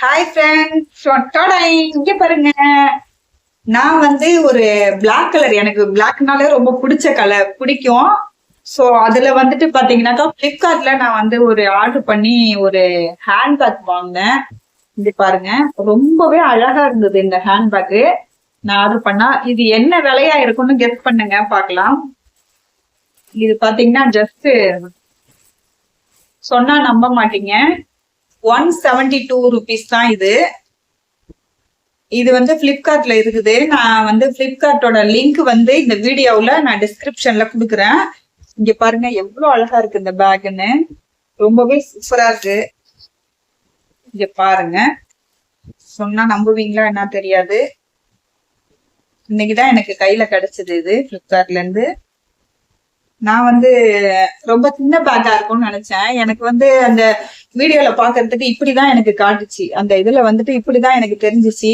Hi friends, இங்க பாருங்க. நான் வந்து ஒரு பிளாக் கலர், எனக்கு பிளாக்னாலே ரொம்ப பிடிச்ச கலர் பிடிக்கும். ஸோ அதுல வந்துட்டு பாத்தீங்கன்னாக்கா பிளிப்கார்ட்ல நான் வந்து ஒரு ஆர்டர் பண்ணி ஒரு ஹேண்ட்பேக் வாங்கினேன். இது பாருங்க, ரொம்பவே அழகா இருந்தது இந்த ஹேண்ட்பேக்கு. நான் ஆர்டர் பண்ணா இது என்ன விலையா இருக்கும்னு கெஸ் பண்ணுங்க பார்க்கலாம். இது பாத்தீங்கன்னா ஜஸ்ட் சொன்னா நம்ப மாட்டீங்க, 172 rupees தான் இது. இது வந்து பிளிப்கார்ட்ல இருக்குது. நான் வந்து பிளிப்கார்ட்டோட லிங்க் வந்து இந்த வீடியோவுல நான் டிஸ்கிரிப்ஷன்ல கொடுக்குறேன். இங்க பாருங்க எவ்வளவு அழகா இருக்கு இந்த பேக்குன்னு, ரொம்பவே சூப்பரா இருக்கு. இங்க பாருங்க, சொன்னா நம்புவீங்களா என்ன தெரியாது. இன்னைக்குதான் எனக்கு கையில கிடைச்சது இது பிளிப்கார்ட்ல இருந்து. நான் வந்து ரொம்ப சின்ன பேக்கா இருக்கும்னு நினைச்சேன். எனக்கு வந்து அந்த வீடியோல பாக்குறதுக்கு இப்படிதான் எனக்கு காட்டுச்சு, அந்த இதுல வந்துட்டு இப்படிதான் எனக்கு தெரிஞ்சிச்சு.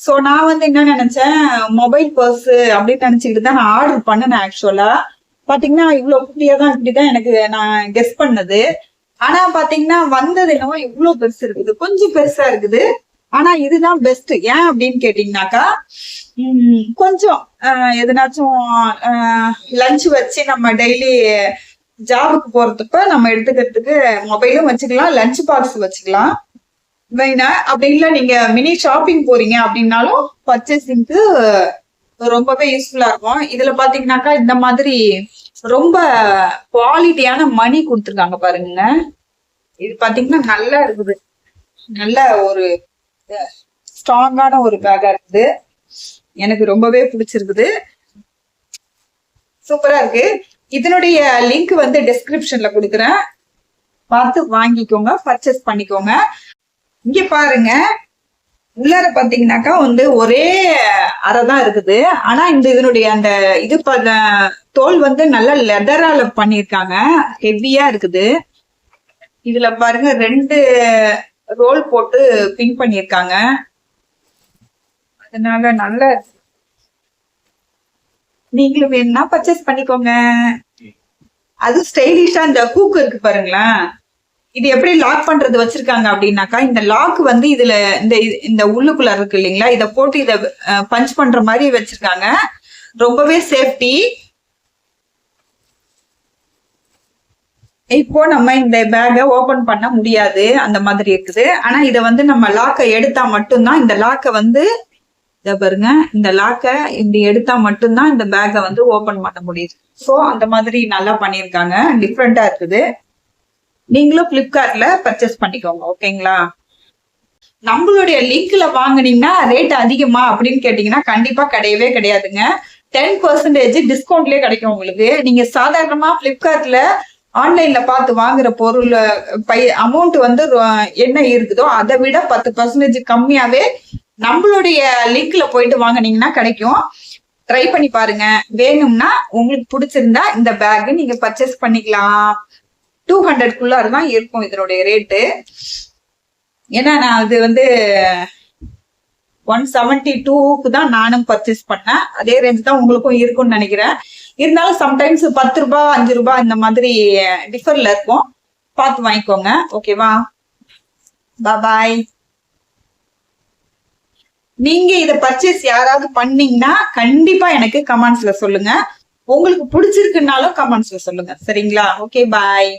சோ நான் வந்து என்ன நினைச்சேன், மொபைல் பர்ஸ் அப்படின்னு நினைச்சுக்கிட்டு தான் நான் ஆர்டர் பண்ணேன். ஆக்சுவலா பாத்தீங்கன்னா இவ்வளவு குட்டியா தான், இப்படிதான் எனக்கு நான் கெஸ் பண்ணது. ஆனா பாத்தீங்கன்னா வந்தது என்னவோ இவ்வளவு பெருசு இருக்குது, கொஞ்சம் பெருசா இருக்குது. ஆனா இதுதான் பெஸ்ட். ஏன் அப்படின்னு கேட்டீங்கன்னாக்கா, கொஞ்சம் எதுனாச்சும் லஞ்ச் வச்சு நம்ம டெய்லி ஜாபுக்கு போறதுப்ப நம்ம எடுத்துக்கிறதுக்கு மொபைலும் வச்சுக்கலாம், லஞ்ச் பாக்ஸ் வச்சுக்கலாம் மெயினா. அப்படி இல்லை நீங்க மினி ஷாப்பிங் போறீங்க அப்படின்னாலும் பர்ச்சேசிங்க்கு ரொம்பவே யூஸ்ஃபுல்லா இருக்கும். இதுல பாத்தீங்கன்னாக்கா இந்த மாதிரி ரொம்ப குவாலிட்டியான மணி கொடுத்துருக்காங்க பாருங்க. இது பாத்தீங்கன்னா நல்லா இருக்குது, நல்ல ஒரு ஸ்ட்ராங்கான ஒரு பேக்கா இருக்குது. எனக்கு ரொம்பவே பிடிச்சிருக்குது, சூப்பரா இருக்கு. இதனுடைய லிங்க் வந்து டிஸ்கிரிப்ஷன்ல கொடுக்குறேன், பார்த்து வாங்கிக்கோங்க, பர்ச்சேஸ் பண்ணிக்கோங்க. இங்க பாருங்க, உள்ளார பாத்தீங்கன்னாக்கா வந்து ஒரே அறை தான் இருக்குது. ஆனா இதனுடைய அந்த இது தோல் வந்து நல்ல லெதரால பண்ணிருக்காங்க, ஹெவியா இருக்குது. இதுல பாருங்க 2 ரோல் போட்டு பின் பண்ணிருக்காங்க, அதனால நல்ல, நீங்களும் வேணும்னா பர்ச்சேஸ் பண்ணிக்கோங்க. அது ஸ்டைலிஷா இந்த ஹூக் இருக்கு பாருங்களேன். இது எப்படி லாக் பண்றது வச்சிருக்காங்க அப்படின்னாக்கா, இந்த லாக் வந்து இதுல இந்த உள்ளுக்குள்ள இருக்கு இல்லைங்களா, இதை போட்டு இதை பஞ்ச் பண்ற மாதிரி வச்சிருக்காங்க. ரொம்பவே சேஃப்டி. இப்போ நம்ம இந்த பேக்கை ஓபன் பண்ண முடியாது, அந்த மாதிரி இருக்குது. ஆனா இதை வந்து நம்ம லாக்கை எடுத்தா மட்டும்தான், இந்த லாக்கை வந்து இதை பாருங்க, இந்த லாக்கை இப்படி எடுத்தா மட்டும்தான் இந்த பேக்கை வந்து ஓபன் பண்ண முடியுது. ஸோ அந்த மாதிரி நல்லா பண்ணியிருக்காங்க, டிஃப்ரெண்டா இருக்குது. நீங்களும் பிளிப்கார்ட்ல பர்ச்சேஸ் பண்ணிக்கோங்க, ஓகேங்களா. நம்மளுடைய லிங்க்ல வாங்கினீங்கன்னா ரேட் அதிகமா அப்படின்னு கேட்டீங்கன்னா கண்டிப்பா கிடையவே கிடையாதுங்க. 10% டிஸ்கவுண்ட்லயே கிடைக்கும் உங்களுக்கு. நீங்க சாதாரணமா பிளிப்கார்ட்ல ஆன்லைன்ல பார்த்து வாங்குற பொருள் அமௌண்ட் வந்து என்ன இருக்குதோ அதை விட 10% கம்மியாவே நம்மளுடைய லிங்க்ல போயிட்டு வாங்கினீங்கன்னா கிடைக்கும். ட்ரை பண்ணி பாருங்க. வேணும்னா உங்களுக்கு பிடிச்சிருந்தா இந்த பேக் நீங்க பர்ச்சேஸ் பண்ணிக்கலாம். 200 தான் இருக்கும் இதனுடைய ரேட்டு. ஏன்னா நான் அது வந்து 172க்கு தான் நானும் பர்ச்சேஸ் பண்ணேன். அதே ரேஞ்ச் தான் உங்களுக்கும் இருக்கும்னு நினைக்கிறேன். இருந்தாலும் சம்டைம்ஸ் 10 ரூபாய் 5 ரூபாய் இந்த மாதிரி டிஃபர்ல இருக்கும், பார்த்து வாங்கிக்கோங்க, ஓகேவா. பாய். நீங்க இத பர்ச்சேஸ் யாராவது பண்ணீங்கன்னா கண்டிப்பா எனக்கு கமெண்ட்ஸ்ல சொல்லுங்க. உங்களுக்கு பிடிச்சிருக்குன்னாலும் கமெண்ட்ஸ்ல சொல்லுங்க, சரிங்களா. ஓகே, பாய்.